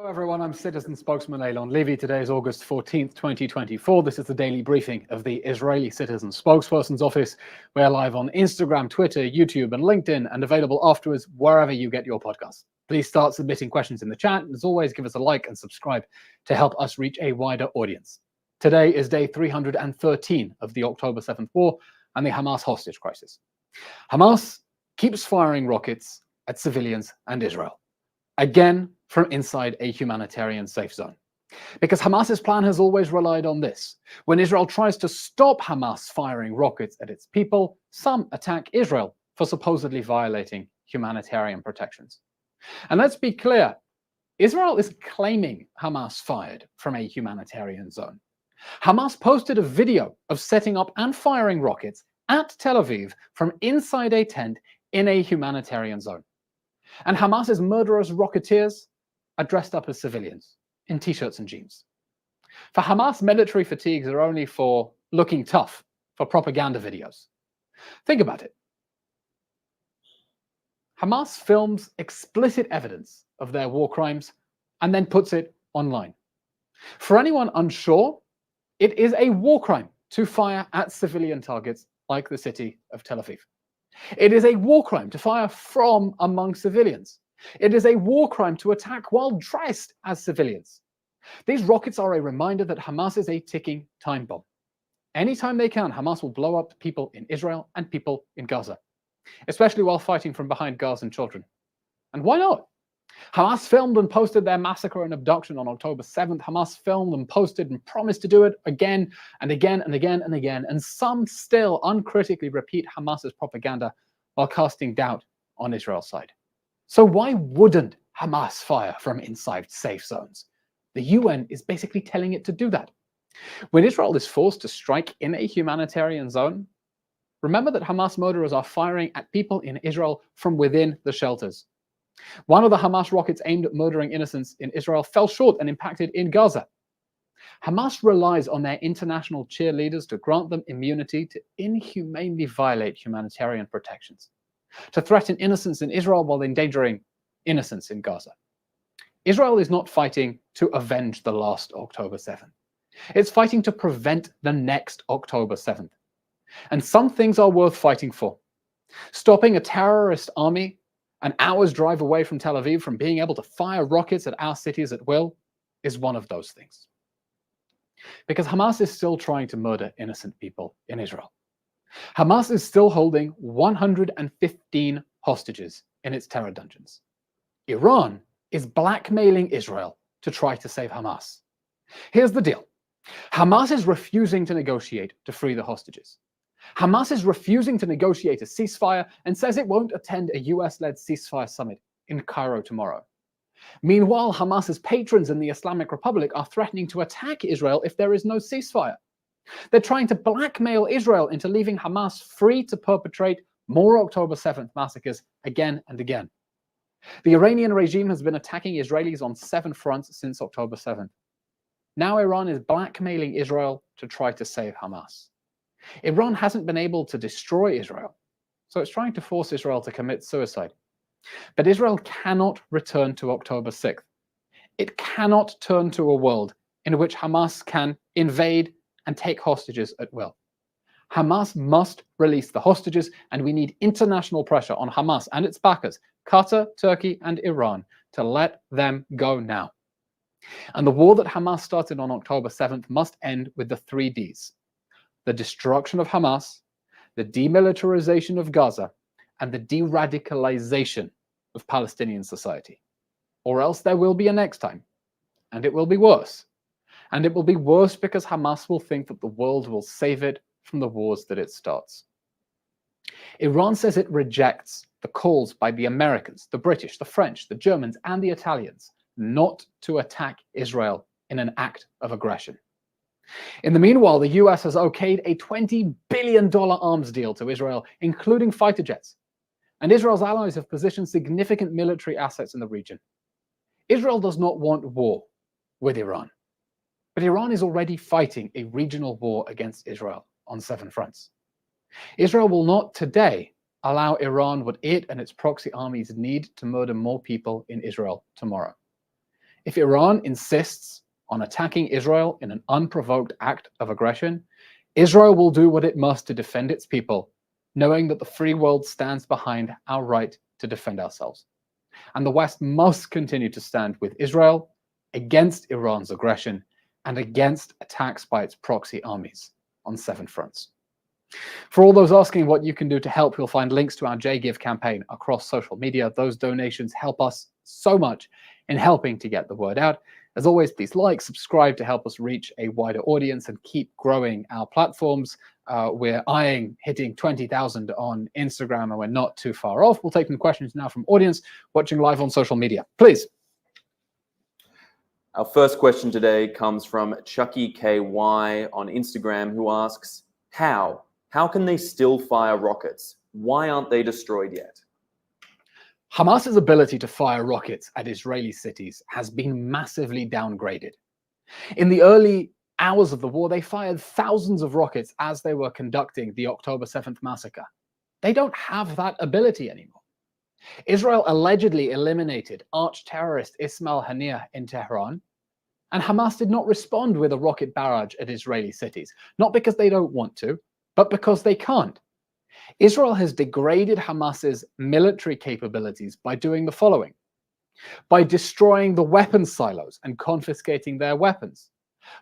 Hello everyone, I'm Citizens Spokesman Eylon Levy. Today is August 14th, 2024. This is the daily briefing of the Israeli Citizen Spokesperson's Office. We're live on Instagram, Twitter, YouTube, and LinkedIn, and available afterwards wherever you get your podcasts. Please start submitting questions in the chat. As always, give us a like and subscribe to help us reach a wider audience. Today is day 313 of the October 7th war and the Hamas hostage crisis. Hamas keeps firing rockets at civilians and Israel, again from inside a humanitarian safe zone. Because Hamas's plan has always relied on this. When Israel tries to stop Hamas firing rockets at its people, some attack Israel for supposedly violating humanitarian protections. And let's be clear, Israel is claiming Hamas fired from a humanitarian zone. Hamas posted a video of setting up and firing rockets at Tel Aviv from inside a tent in a humanitarian zone. And Hamas's murderous rocketeers are dressed up as civilians in t-shirts and jeans. For Hamas, military fatigues are only for looking tough, for propaganda videos. Think about it. Hamas films explicit evidence of their war crimes and then puts it online. For anyone unsure, it is a war crime to fire at civilian targets like the city of Tel Aviv. It is a war crime to fire from among civilians. It is a war crime to attack while dressed as civilians. These rockets are a reminder that Hamas is a ticking time bomb. Anytime they can, Hamas will blow up people in Israel and people in Gaza, especially while fighting from behind Gazan children. And why not? Hamas filmed and posted their massacre and abduction on October 7th. Hamas filmed and posted and promised to do it again and again and again and again. And some still uncritically repeat Hamas's propaganda while casting doubt on Israel's side. So why wouldn't Hamas fire from inside safe zones? The UN is basically telling it to do that. When Israel is forced to strike in a humanitarian zone, remember that Hamas murderers are firing at people in Israel from within the shelters. One of the Hamas rockets aimed at murdering innocents in Israel fell short and impacted in Gaza. Hamas relies on their international cheerleaders to grant them immunity to inhumanely violate humanitarian protections, to threaten innocents in Israel while endangering innocents in Gaza. Israel is not fighting to avenge the last October 7th. It's fighting to prevent the next October 7th. And some things are worth fighting for. Stopping a terrorist army an hour's drive away from Tel Aviv from being able to fire rockets at our cities at will is one of those things. Because Hamas is still trying to murder innocent people in Israel. Hamas is still holding 115 hostages in its terror dungeons. Iran is blackmailing Israel to try to save Hamas. Here's the deal. Hamas is refusing to negotiate to free the hostages. Hamas is refusing to negotiate a ceasefire and says it won't attend a US-led ceasefire summit in Cairo tomorrow. Meanwhile, Hamas's patrons in the Islamic Republic are threatening to attack Israel if there is no ceasefire. They're trying to blackmail Israel into leaving Hamas free to perpetrate more October 7th massacres again and again. The Iranian regime has been attacking Israelis on 7 fronts since October 7th. Now Iran is blackmailing Israel to try to save Hamas. Iran hasn't been able to destroy Israel, so it's trying to force Israel to commit suicide. But Israel cannot return to October 6th. It cannot turn to a world in which Hamas can invade and take hostages at will. Hamas must release the hostages, and we need international pressure on Hamas and its backers, Qatar, Turkey, and Iran, to let them go now. And the war that Hamas started on October 7th must end with the 3 Ds. The destruction of Hamas, the demilitarization of Gaza, and the de-radicalization of Palestinian society. Or else there will be a next time, and it will be worse. And it will be worse because Hamas will think that the world will save it from the wars that it starts. Iran says it rejects the calls by the Americans, the British, the French, the Germans, and the Italians not to attack Israel in an act of aggression. In the meanwhile, the US has okayed a $20 billion arms deal to Israel, including fighter jets. And Israel's allies have positioned significant military assets in the region. Israel does not want war with Iran. But Iran is already fighting a regional war against Israel on 7 fronts. Israel will not today allow Iran what it and its proxy armies need to murder more people in Israel tomorrow. If Iran insists on attacking Israel in an unprovoked act of aggression, Israel will do what it must to defend its people, knowing that the free world stands behind our right to defend ourselves. And the West must continue to stand with Israel against Iran's aggression and against attacks by its proxy armies on 7 fronts. For all those asking what you can do to help, you'll find links to our JGive campaign across social media. Those donations help us so much in helping to get the word out. As always, please like, subscribe to help us reach a wider audience and keep growing our platforms. We're eyeing hitting 20,000 on Instagram, and we're not too far off. We'll take some questions now from audience watching live on social media. Please. Our first question today comes from Chucky KY on Instagram, who asks, How can they still fire rockets? Why aren't they destroyed yet? Hamas's ability to fire rockets at Israeli cities has been massively downgraded. In the early hours of the war, they fired thousands of rockets as they were conducting the October 7th massacre. They don't have that ability anymore. Israel allegedly eliminated arch-terrorist Ismail Haniyeh in Tehran, and Hamas did not respond with a rocket barrage at Israeli cities, not because they don't want to, but because they can't. Israel has degraded Hamas's military capabilities by doing the following: by destroying the weapons silos and confiscating their weapons,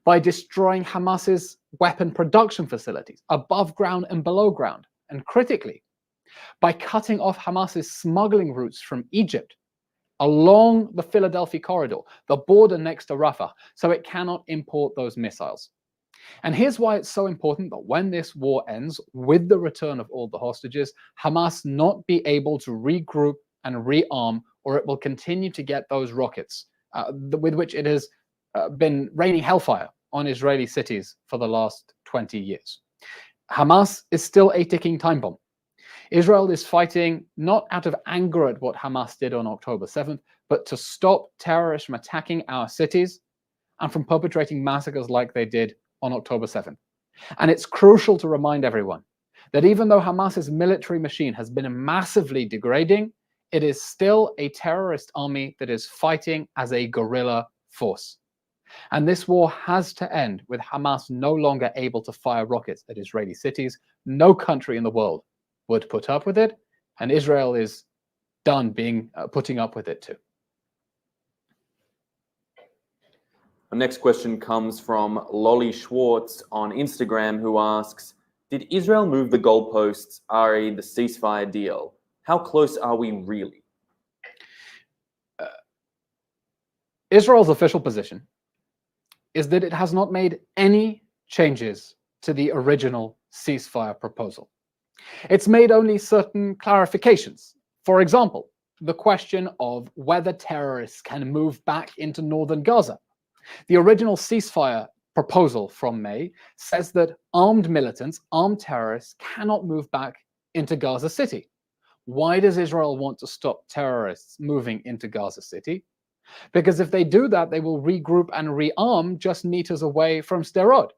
by destroying Hamas's weapon production facilities above ground and below ground, and critically, by cutting off Hamas's smuggling routes from Egypt along the Philadelphia corridor, the border next to Rafah, so it cannot import those missiles. And here's why it's so important that when this war ends, with the return of all the hostages, Hamas not be able to regroup and rearm, or it will continue to get those rockets with which it has been raining hellfire on Israeli cities for the last 20 years. Hamas is still a ticking time bomb. Israel is fighting not out of anger at what Hamas did on October 7th, but to stop terrorists from attacking our cities and from perpetrating massacres like they did on October 7th. And it's crucial to remind everyone that even though Hamas's military machine has been massively degrading, it is still a terrorist army that is fighting as a guerrilla force. And this war has to end with Hamas no longer able to fire rockets at Israeli cities. No country in the world would put up with it, and Israel is done putting up with it too. Our next question comes from Lolly Schwartz on Instagram, who asks, Did Israel move the goalposts, the ceasefire deal? How close are we really? Israel's official position is that it has not made any changes to the original ceasefire proposal. It's made only certain clarifications. For example, the question of whether terrorists can move back into northern Gaza. The original ceasefire proposal from May says that armed militants, armed terrorists cannot move back into Gaza City. Why does Israel want to stop terrorists moving into Gaza City? Because if they do that, they will regroup and rearm just meters away from Sderot.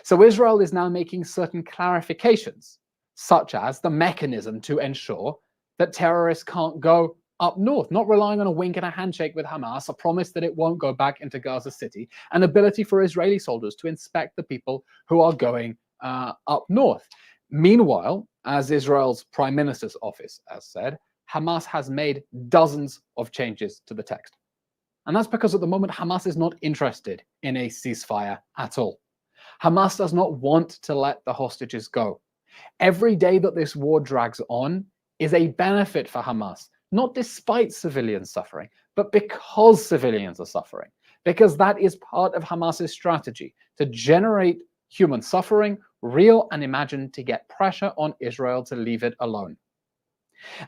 So Israel is now making certain clarifications, such as the mechanism to ensure that terrorists can't go up north, not relying on a wink and a handshake with Hamas, a promise that it won't go back into Gaza City, an ability for Israeli soldiers to inspect the people who are going up north. Meanwhile, as Israel's Prime Minister's office has said, Hamas has made dozens of changes to the text. And that's because at the moment, Hamas is not interested in a ceasefire at all. Hamas does not want to let the hostages go. Every day that this war drags on is a benefit for Hamas, not despite civilian suffering, but because civilians are suffering, because that is part of Hamas's strategy to generate human suffering, real and imagined, to get pressure on Israel to leave it alone.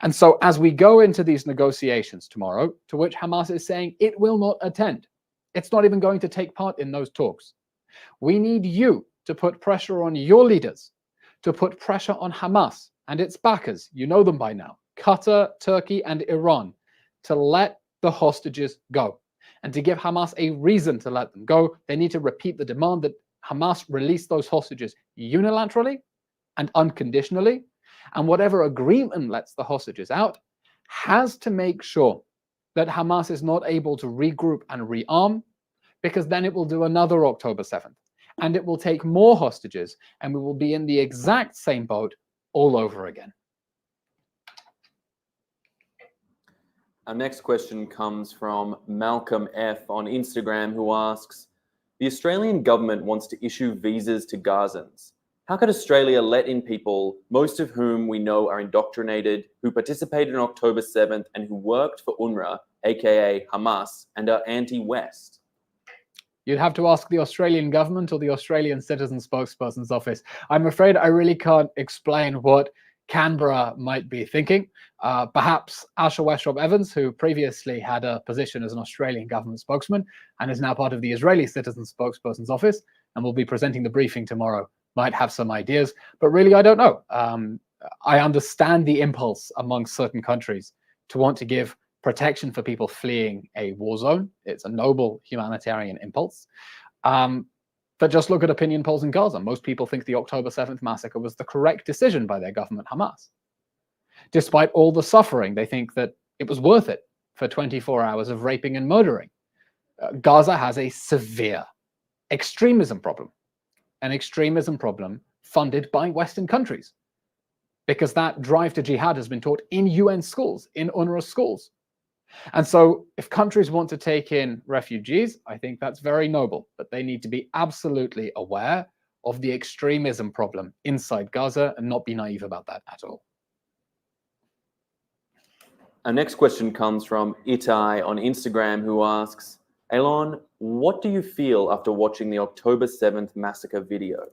And so as we go into these negotiations tomorrow, to which Hamas is saying it will not attend, it's not even going to take part in those talks, we need you to put pressure on your leaders, to put pressure on Hamas and its backers, you know them by now, Qatar, Turkey, and Iran, to let the hostages go. And to give Hamas a reason to let them go, they need to repeat the demand that Hamas release those hostages unilaterally and unconditionally. And whatever agreement lets the hostages out has to make sure that Hamas is not able to regroup and rearm, because then it will do another October 7th, and it will take more hostages, and we will be in the exact same boat all over again. Our next question comes from Malcolm F. on Instagram, who asks, the Australian government wants to issue visas to Gazans. How could Australia let in people, most of whom we know are indoctrinated, who participated on October 7th and who worked for UNRWA, aka Hamas, and are anti-West? You'd have to ask the Australian government or the Australian Citizens Spokesperson's office. I'm afraid I really can't explain what Canberra might be thinking. Perhaps Asha Westrop Evans, who previously had a position as an Australian government spokesman and is now part of the Israeli Citizens Spokesperson's office and will be presenting the briefing tomorrow, might have some ideas. But really, I don't know. I understand the impulse among certain countries to want to give protection for people fleeing a war zone. It's a noble humanitarian impulse. But just look at opinion polls in Gaza. Most people think the October 7th massacre was the correct decision by their government, Hamas. Despite all the suffering, they think that it was worth it for 24 hours of raping and murdering. Gaza has a severe extremism problem, an extremism problem funded by Western countries, because that drive to jihad has been taught in UN schools, in UNRWA schools. And so if countries want to take in refugees, I think that's very noble, but they need to be absolutely aware of the extremism problem inside Gaza and not be naive about that at all. Our next question comes from Itai on Instagram, who asks, Eylon, what do you feel after watching the October 7th massacre video?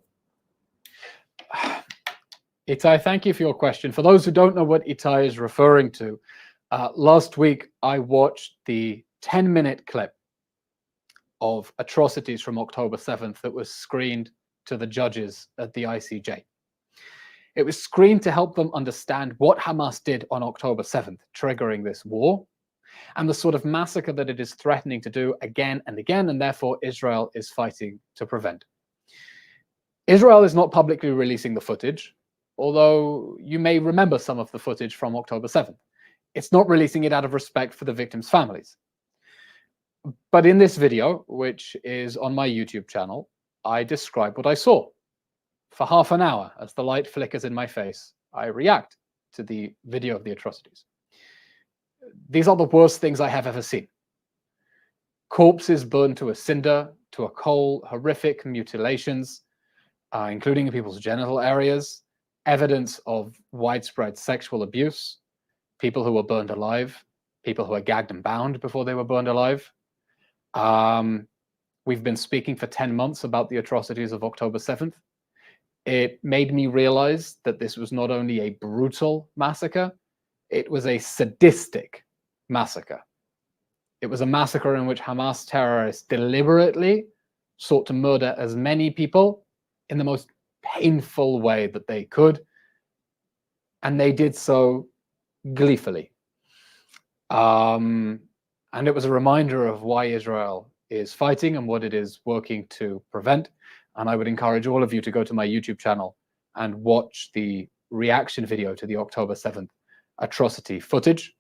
Itai, thank you for your question. For those who don't know what Itai is referring to, last week I watched the 10-minute clip of atrocities from October 7th that was screened to the judges at the ICJ. It was screened to help them understand what Hamas did on October 7th, triggering this war, and the sort of massacre that it is threatening to do again and again, and therefore Israel is fighting to prevent. Israel is not publicly releasing the footage, although you may remember some of the footage from October 7th. It's not releasing it out of respect for the victims' families. But in this video, which is on my YouTube channel, I describe what I saw. For half an hour, as the light flickers in my face, I react to the video of the atrocities. These are the worst things I have ever seen. Corpses burned to a cinder, to a coal, horrific mutilations, including in people's genital areas, evidence of widespread sexual abuse, people who were burned alive, people who were gagged and bound before they were burned alive. We've been speaking for 10 months about the atrocities of October 7th. It made me realize that this was not only a brutal massacre, it was a sadistic massacre. It was a massacre in which Hamas terrorists deliberately sought to murder as many people in the most painful way that they could, and they did so gleefully. And it was a reminder of why Israel is fighting and what it is working to prevent. And I would encourage all of you to go to my YouTube channel and watch the reaction video to the October 7th atrocity footage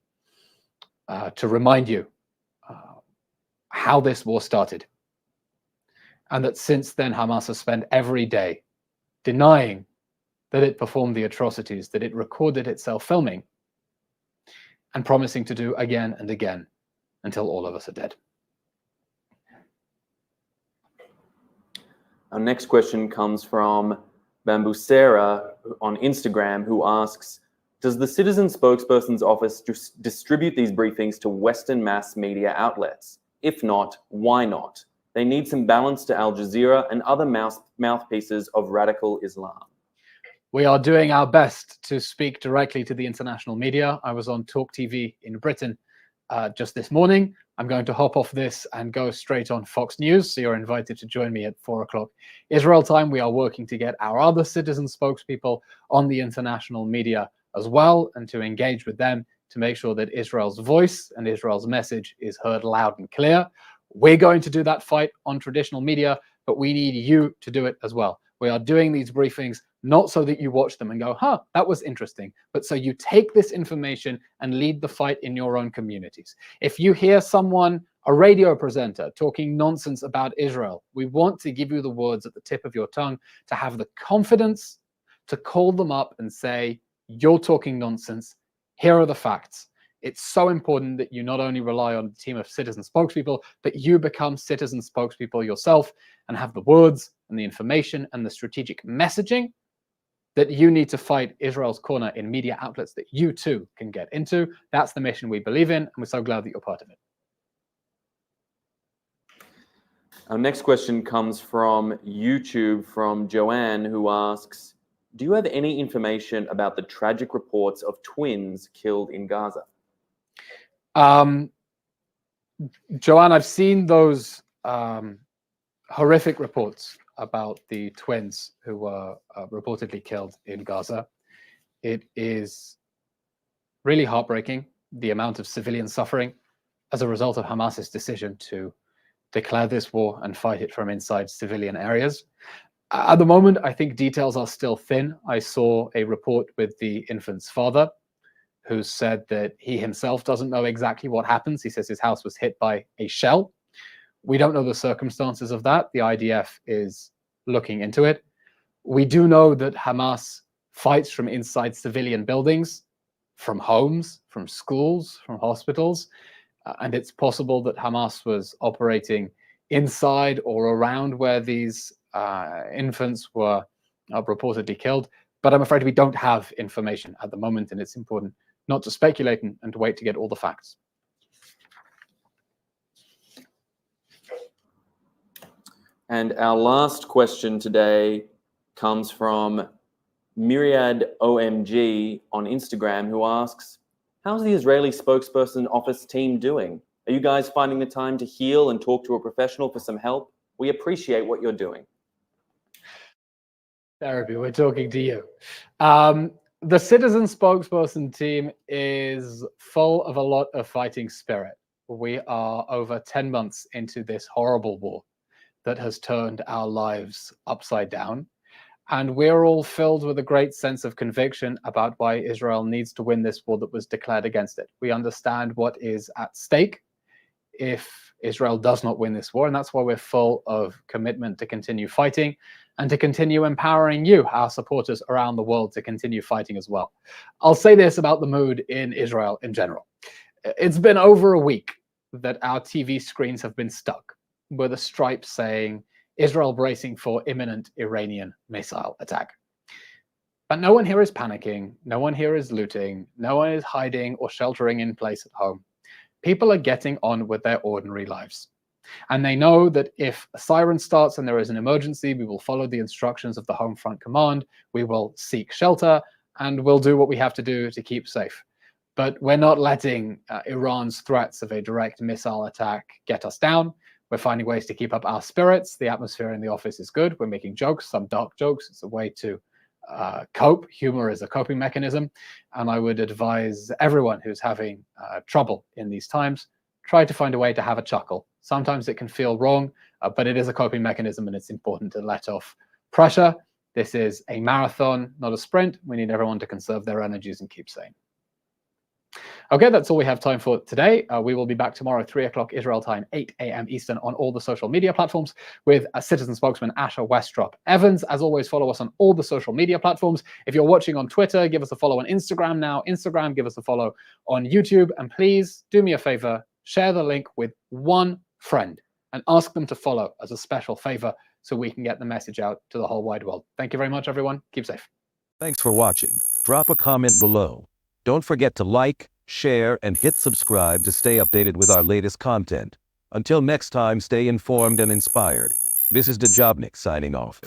to remind you how this war started. And that since then, Hamas has spent every day denying that it performed the atrocities that it recorded itself filming, and promising to do again and again until all of us are dead. Our next question comes from Bambusera on Instagram, who asks, does the Citizens Spokesperson's office distribute these briefings to Western mass media outlets? If not, why not? They need some balance to Al Jazeera and other mouthpieces of radical Islam. We are doing our best to speak directly to the international media. I was on Talk TV in Britain just this morning. I'm going to hop off this and go straight on Fox News, so you're invited to join me at 4 o'clock Israel time. We are working to get our other citizen spokespeople on the international media as well, and to engage with them to make sure that Israel's voice and Israel's message is heard loud and clear. We're going to do that fight on traditional media, but we need you to do it as well. We are doing these briefings not so that you watch them and go, huh, that was interesting, but so you take this information and lead the fight in your own communities. If you hear someone, a radio presenter, talking nonsense about Israel, we want to give you the words at the tip of your tongue to have the confidence to call them up and say, you're talking nonsense, here are the facts. It's so important that you not only rely on a team of citizen spokespeople, but you become citizen spokespeople yourself and have the words and the information and the strategic messaging that you need to fight Israel's corner in media outlets that you too can get into. That's the mission we believe in, and we're so glad that you're part of it. Our next question comes from YouTube from Joanne, who asks, do you have any information about the tragic reports of twins killed in Gaza? Joanne, I've seen those horrific reports about the twins who were reportedly killed in Gaza. It is really heartbreaking, the amount of civilian suffering as a result of Hamas's decision to declare this war and fight it from inside civilian areas. At the moment, I think details are still thin. I saw a report with the infant's father, who said that he himself doesn't know exactly what happens. He says his house was hit by a shell. We don't know the circumstances of that. The IDF is looking into it. We do know that Hamas fights from inside civilian buildings, from homes, from schools, from hospitals. And it's possible that Hamas was operating inside or around where these infants were reportedly killed. But I'm afraid we don't have information at the moment, and it's important not to speculate and to wait to get all the facts. And our last question today comes from Myriad OMG on Instagram, who asks, how's the Israeli spokesperson office team doing? Are you guys finding the time to heal and talk to a professional for some help? We appreciate what you're doing. Therapy, we're talking to you. The Citizen Spokesperson team is full of a lot of fighting spirit. We are over 10 months into this horrible war that has turned our lives upside down. And we're all filled with a great sense of conviction about why Israel needs to win this war that was declared against it. We understand what is at stake if Israel does not win this war, and that's why we're full of commitment to continue fighting and to continue empowering you, our supporters around the world, to continue fighting as well. I'll say this about the mood in Israel in general. It's been over a week that our TV screens have been stuck with a stripe saying, Israel bracing for imminent Iranian missile attack. But no one here is panicking, no one here is looting, no one is hiding or sheltering in place at home. People are getting on with their ordinary lives. And they know that if a siren starts and there is an emergency, we will follow the instructions of the Home Front Command, we will seek shelter, and we'll do what we have to do to keep safe. But we're not letting Iran's threats of a direct missile attack get us down. We're finding ways to keep up our spirits. The atmosphere in the office is good. We're making jokes, some dark jokes. It's a way to cope. Humor is a coping mechanism. And I would advise everyone who's having trouble in these times, try to find a way to have a chuckle. Sometimes it can feel wrong, but it is a coping mechanism, and it's important to let off pressure. This is a marathon, not a sprint. We need everyone to conserve their energies and keep sane. Okay, that's all we have time for today. We will be back tomorrow, 3 o'clock Israel time, 8 a.m. Eastern, on all the social media platforms with a Citizen Spokesman, Asher Westrop Evans. As always, follow us on all the social media platforms. If you're watching on Twitter, give us a follow on Instagram now. Instagram, give us a follow on YouTube. And please do me a favor, share the link with one friend and ask them to follow as a special favor so we can get the message out to the whole wide world. Thank you very much, everyone. Keep safe. Thanks for watching. Drop a comment below. Don't forget to like, share, and hit subscribe to stay updated with our latest content. Until next time, stay informed and inspired. This is Dejobnik signing off.